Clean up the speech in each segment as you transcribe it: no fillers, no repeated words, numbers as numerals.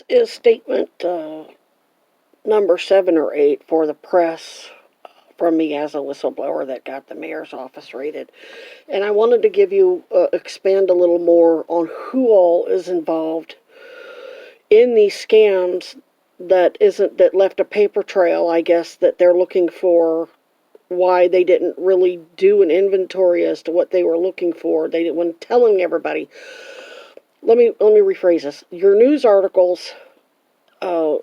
Is statement number 7 or 8 for the press from me as a whistleblower that got the mayor's office raided. And I wanted to give you, expand a little more on who all is involved in these scams that left a paper trail, I guess, that they're looking for, why they didn't really do an inventory as to what they were looking for. They didn't, when telling everybody. Let me rephrase this. Your news articles uh,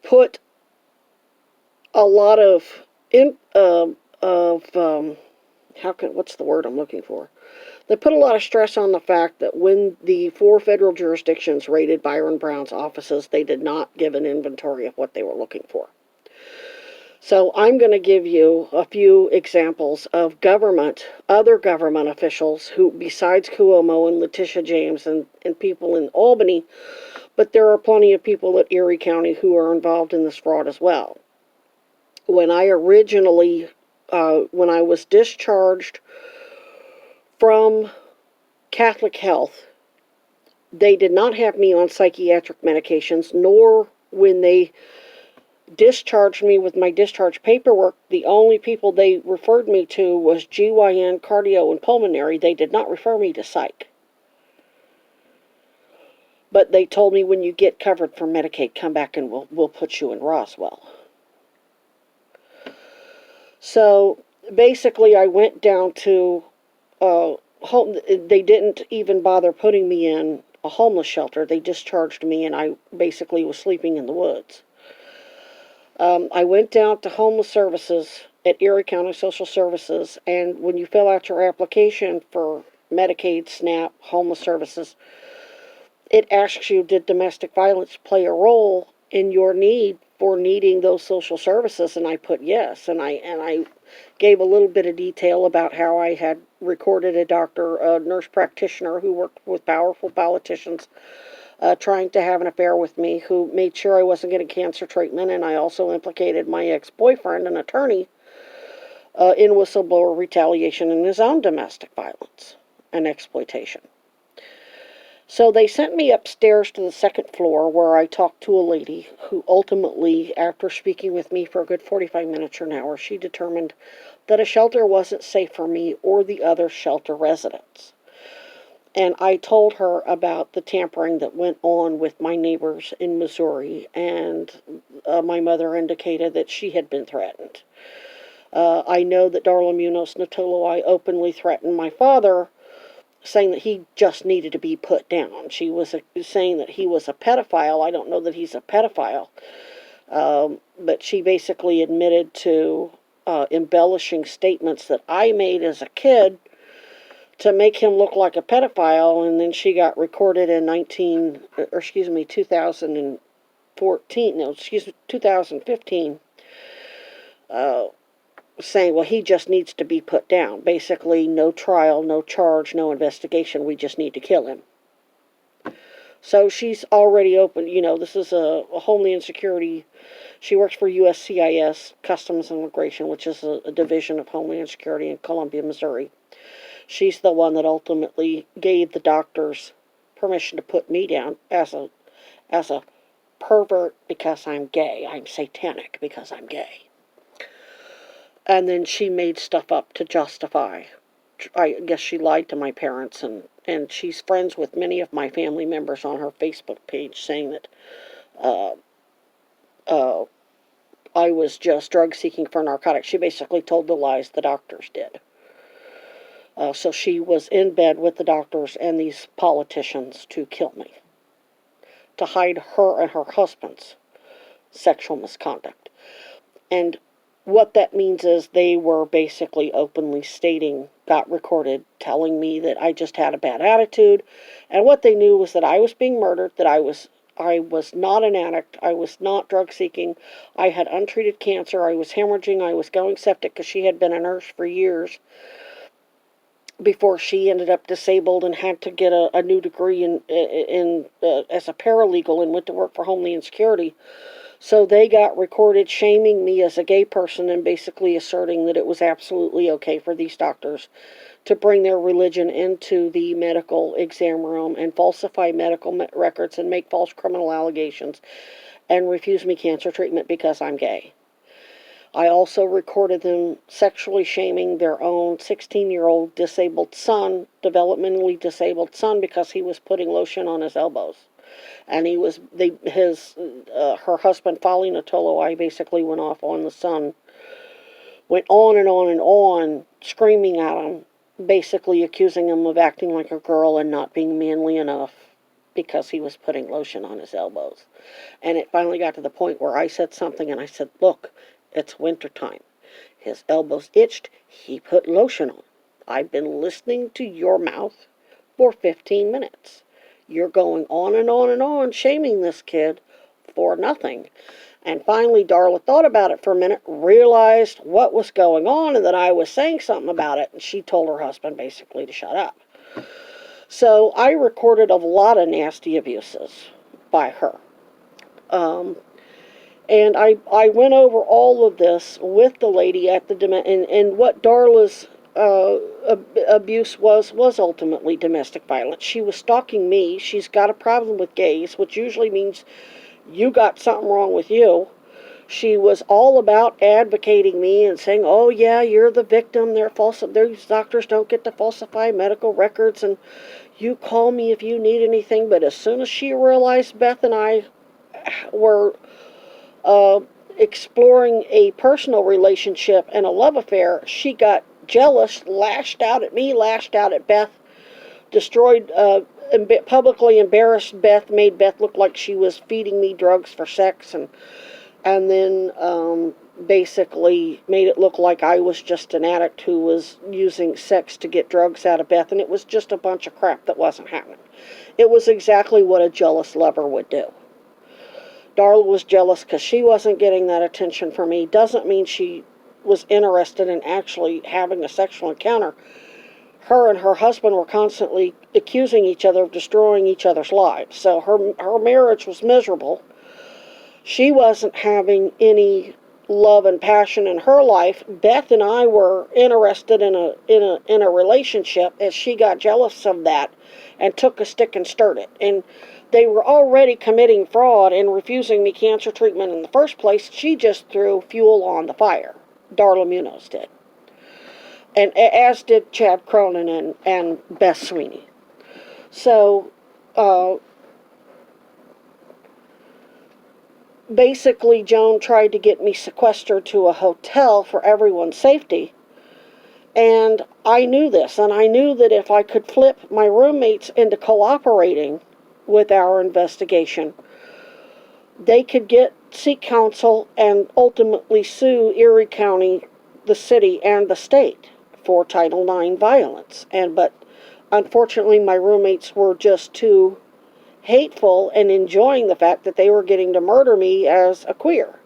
put a lot of in of what's the word I'm looking for? They put a lot of stress on the fact that when the 4 federal jurisdictions raided Byron Brown's offices, they did not give an inventory of what they were looking for. So I'm going to give you a few examples of other government officials who, besides Cuomo and Letitia James and people in Albany, but there are plenty of people at Erie County who are involved in this fraud as well. When I was discharged from Catholic Health, they did not have me on psychiatric medications, nor when they discharged me with my discharge paperwork, the only people they referred me to was GYN, cardio, and pulmonary. They did not refer me to psych. But they told me, when you get covered for Medicaid, come back and we'll put you in Roswell. So basically, I went down to home. They didn't even bother putting me in a homeless shelter. They discharged me, and I basically was sleeping in the woods. I went down to homeless services at Erie County Social Services, and when you fill out your application for Medicaid, SNAP, homeless services, it asks you, did domestic violence play a role in your need for needing those social services? And I put yes, and I gave a little bit of detail about how I had recorded a nurse practitioner who worked with powerful politicians trying to have an affair with me, who made sure I wasn't getting cancer treatment, and I also implicated my ex-boyfriend, an attorney, in whistleblower retaliation in his own domestic violence and exploitation. So they sent me upstairs to the second floor, where I talked to a lady who ultimately, after speaking with me for a good 45 minutes or an hour, she determined that a shelter wasn't safe for me or the other shelter residents. And I told her about the tampering that went on with my neighbors in Missouri, and my mother indicated that she had been threatened. I know that Darla Munoz Natoloi openly threatened my father, saying that he just needed to be put down. She was saying that he was a pedophile. I don't know that he's a pedophile, but she basically admitted to embellishing statements that I made as a kid to make him look like a pedophile, and then she got recorded in 2015, saying, well, he just needs to be put down. Basically, no trial, no charge, no investigation. We just need to kill him. So she's already open. This is a Homeland Security. She works for USCIS, Customs and Immigration, which is a division of Homeland Security in Columbia, Missouri. She's the one that ultimately gave the doctors permission to put me down as a pervert because I'm gay. I'm satanic because I'm gay. And then she made stuff up to justify. I guess she lied to my parents, and she's friends with many of my family members on her Facebook page, saying that I was just drug seeking for narcotics. She basically told the lies the doctors did. So she was in bed with the doctors and these politicians to kill me, to hide her and her husband's sexual misconduct. And what that means is they were basically openly stating, got recorded, telling me that I just had a bad attitude. And what they knew was that I was being murdered, that I was not an addict, I was not drug seeking, I had untreated cancer, I was hemorrhaging, I was going septic, because she had been a nurse for years before she ended up disabled and had to get a new degree as a paralegal, and went to work for Homeland Security. So they got recorded shaming me as a gay person and basically asserting that it was absolutely okay for these doctors to bring their religion into the medical exam room and falsify medical records and make false criminal allegations and refuse me cancer treatment because I'm gay. I also recorded them sexually shaming their own 16-year-old disabled son, developmentally disabled son, because he was putting lotion on his elbows. And her husband, Folly Natolo, I basically went off on the son, went on and on and on, screaming at him, basically accusing him of acting like a girl and not being manly enough because he was putting lotion on his elbows. And it finally got to the point where I said something, and I said, look, it's wintertime. His elbows itched. He put lotion on. I've been listening to your mouth for 15 minutes. You're going on and on and on, shaming this kid for nothing. And finally, Darla thought about it for a minute, realized what was going on and that I was saying something about it, and she told her husband basically to shut up. So I recorded a lot of nasty abuses by her. And I went over all of this with the lady at the and what Darla's abuse was ultimately domestic violence. She was stalking me. She's got a problem with gays, which usually means you got something wrong with you. She was all about advocating me and saying, oh yeah, you're the victim. These doctors don't get to falsify medical records, and you call me if you need anything. But as soon as she realized Beth and I were exploring a personal relationship and a love affair, she got jealous, lashed out at me, lashed out at Beth, publicly embarrassed Beth, made Beth look like she was feeding me drugs for sex, and then basically made it look like I was just an addict who was using sex to get drugs out of Beth, and it was just a bunch of crap that wasn't happening. It was exactly what a jealous lover would do. Darla was jealous because she wasn't getting that attention from me. Doesn't mean she was interested in actually having a sexual encounter. Her and her husband were constantly accusing each other of destroying each other's lives. So her marriage was miserable. She wasn't having any love and passion in her life. Beth and I were interested in a relationship, as she got jealous of that and took a stick and stirred it. And they were already committing fraud and refusing me cancer treatment in the first place. She just threw fuel on the fire. Darla Munoz did. And as did Chad Cronin and Beth Sweeney. So, basically, Joan tried to get me sequestered to a hotel for everyone's safety. And I knew this, and I knew that if I could flip my roommates into cooperating with our investigation, they could seek counsel and ultimately sue Erie County, the city, and the state for Title IX violence. But unfortunately, my roommates were just too hateful and enjoying the fact that they were getting to murder me as a queer.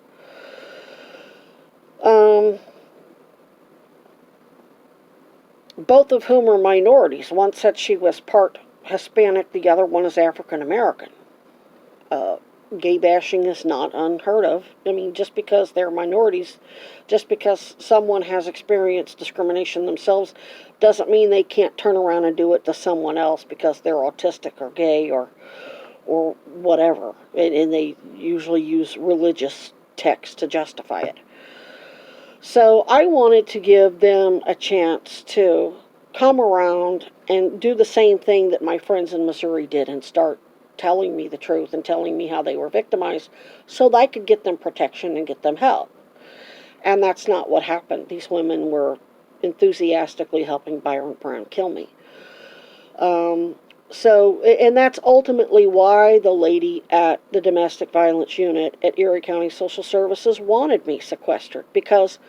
Both of whom are minorities. One said she was part Hispanic, the other one is African American. Gay bashing is not unheard of. I mean, just because they're minorities, just because someone has experienced discrimination themselves, doesn't mean they can't turn around and do it to someone else because they're autistic or gay or whatever. And they usually use religious texts to justify it. So I wanted to give them a chance to come around and do the same thing that my friends in Missouri did and start telling me the truth and telling me how they were victimized so that I could get them protection and get them help. And that's not what happened. These women were enthusiastically helping Byron Brown kill me. And that's ultimately why the lady at the domestic violence unit at Erie County Social Services wanted me sequestered, because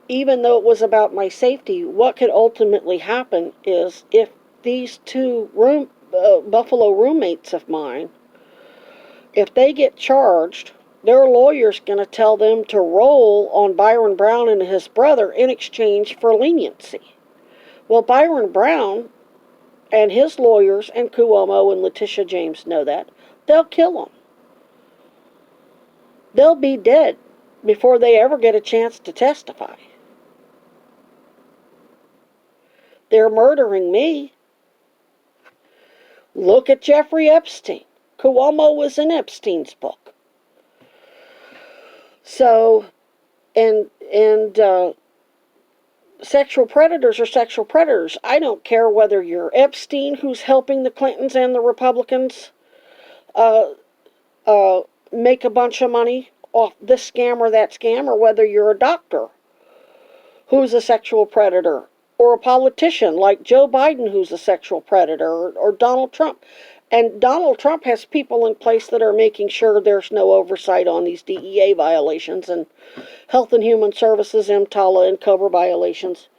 even though it was about my safety, what could ultimately happen is if these two Buffalo roommates of mine, if they get charged, their lawyer's going to tell them to roll on Byron Brown and his brother in exchange for leniency. Well, Byron Brown and his lawyers and Cuomo and Letitia James know that. They'll kill them. They'll be dead before they ever get a chance to testify. They're murdering me. Look at Jeffrey Epstein. Cuomo was in Epstein's book. So, and sexual predators are sexual predators. I don't care whether you're Epstein, who's helping the Clintons and the Republicans make a bunch of money off this scam or that scam, or whether you're a doctor who's a sexual predator, or a politician like Joe Biden who's a sexual predator, or Donald Trump. And Donald Trump has people in place that are making sure there's no oversight on these DEA violations and Health and Human Services, EMTALA, and COBRA violations.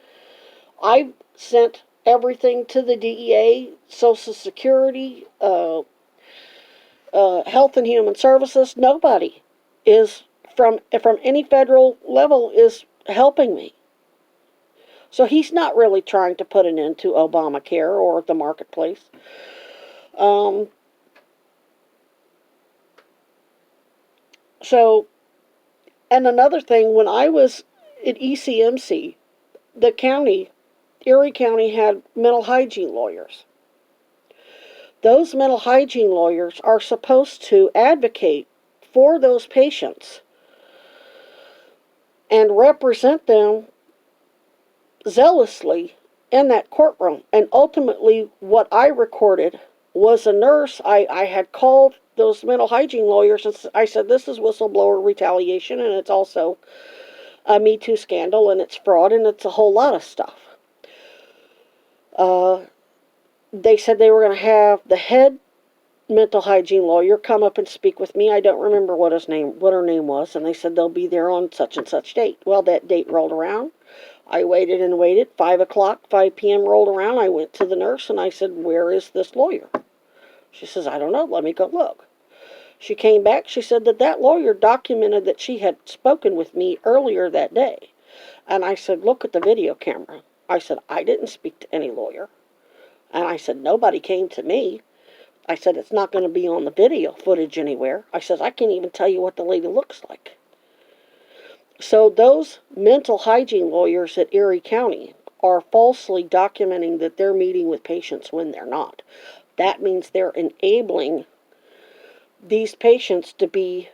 I've sent everything to the DEA, Social Security, Health and Human Services. Nobody is from any federal level is helping me. So he's not really trying to put an end to Obamacare or the marketplace. So, and another thing, when I was at ECMC, the county, Erie County, had mental hygiene lawyers. Those mental hygiene lawyers are supposed to advocate for those patients and represent them zealously in that courtroom. And ultimately, what I recorded was a nurse. I had called those mental hygiene lawyers and I said, this is whistleblower retaliation, and it's also a Me Too scandal, and it's fraud, and it's a whole lot of stuff. They said they were going to have the head mental hygiene lawyer come up and speak with me. I don't remember what her name was, and they said they'll be there on such and such date. Well, that date rolled around. I waited and waited. 5 p.m. rolled around. I went to the nurse and I said, where is this lawyer? She says, I don't know. Let me go look. She came back. She said that lawyer documented that she had spoken with me earlier that day. And I said, look at the video camera. I said, I didn't speak to any lawyer. And I said, nobody came to me. I said, it's not going to be on the video footage anywhere. I said, I can't even tell you what the lady looks like. So those mental hygiene lawyers at Erie County are falsely documenting that they're meeting with patients when they're not. That means they're enabling these patients to be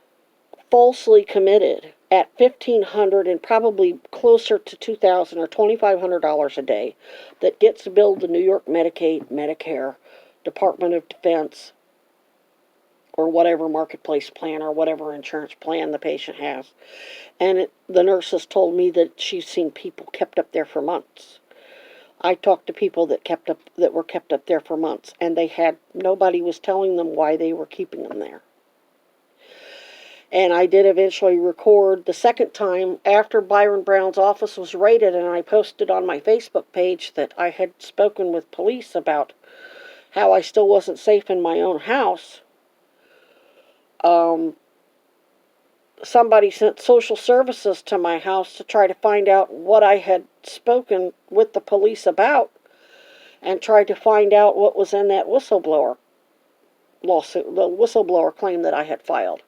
falsely committed at $1,500 and probably closer to $2,000 or $2,500 a day that gets billed to New York Medicaid, Medicare, Department of Defense, or whatever marketplace plan or whatever insurance plan the patient has. And the nurse has told me that she's seen people kept up there for months. I talked to people that were kept up there for months, and nobody was telling them why they were keeping them there. And I did eventually record the second time after Byron Brown's office was raided, and I posted on my Facebook page that I had spoken with police about how I still wasn't safe in my own house. Somebody sent social services to my house to try to find out what I had spoken with the police about and tried to find out what was in that whistleblower lawsuit, the whistleblower claim that I had filed.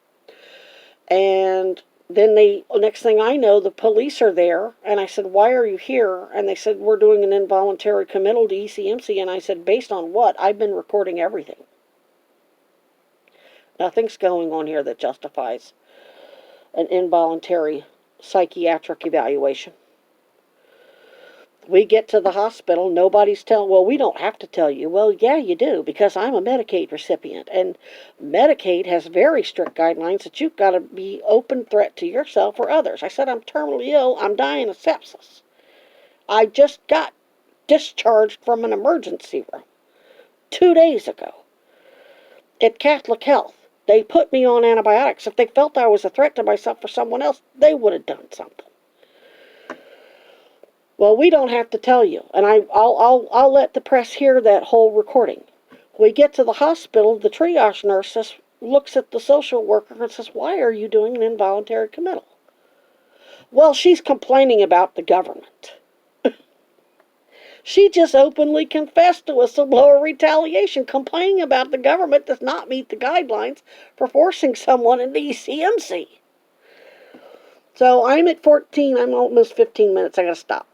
And then next thing I know, the police are there, and I said, why are you here? And they said, we're doing an involuntary committal to ECMC, and I said, based on what? I've been recording everything. Nothing's going on here that justifies an involuntary psychiatric evaluation. We get to the hospital, nobody's telling, well, we don't have to tell you. Well, yeah, you do, because I'm a Medicaid recipient, and Medicaid has very strict guidelines that you've got to be open threat to yourself or others. I said, I'm terminally ill, I'm dying of sepsis. I just got discharged from an emergency room 2 days ago at Catholic Health. They put me on antibiotics. If they felt I was a threat to myself or someone else, they would have done something. Well, we don't have to tell you, and I'll let the press hear that whole recording. We get to the hospital, the triage nurse looks at the social worker and says, why are you doing an involuntary committal? Well, she's complaining about the government. She just openly confessed to whistleblower retaliation. Complaining about the government does not meet the guidelines for forcing someone into ECMC. So I'm at 14, I'm almost 15 minutes, I gotta stop.